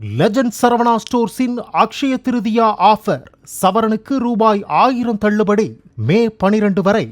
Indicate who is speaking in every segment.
Speaker 1: Legend Saravana ஸ்டோர்ஸின் Akshaya Tritiya offer. சவரனுக்கு ரூபாய் 1000 தள்ளுபடி. மே 12 வரை.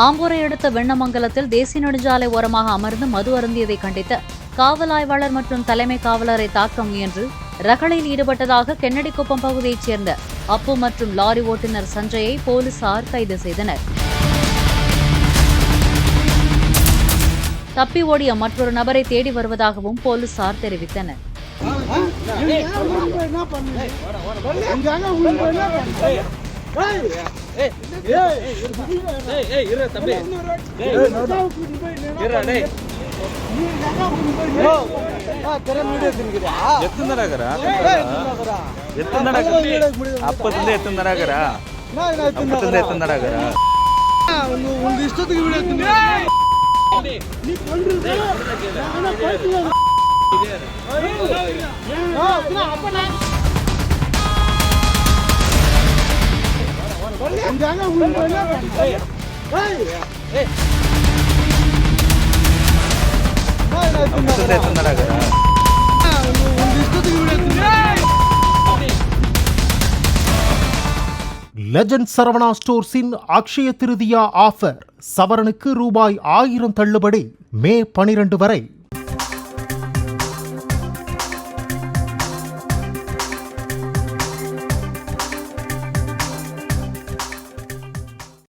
Speaker 2: ஆம்பூரை அடுத்த வெண்ணமங்கலத்தில் தேசிய நெடுஞ்சாலை ஓரமாக அமர்ந்து மது அருந்தியதை கண்டித்து காவல் ஆய்வாளர் மற்றும் தலைமை காவலரை தாக்க முயன்று ரகளையில் ஈடுபட்டதாக கென்னடிக்குப்பம் பகுதியைச் சேர்ந்த அப்பு மற்றும் லாரி ஓட்டுநர் சஞ்சயை போலீசார் கைது செய்தனர். தப்பி ஓடிய மற்றொரு நபரை தேடி வருவதாகவும் போலீசார் தெரிவித்தனர்.
Speaker 1: லெஜண்ட் சரவணா ஸ்டோர்ஸின் அக்ஷய திருதியா ஆஃபர். சவரனுக்கு ரூபாய் 1000 தள்ளுபடி. மே 12 வரை.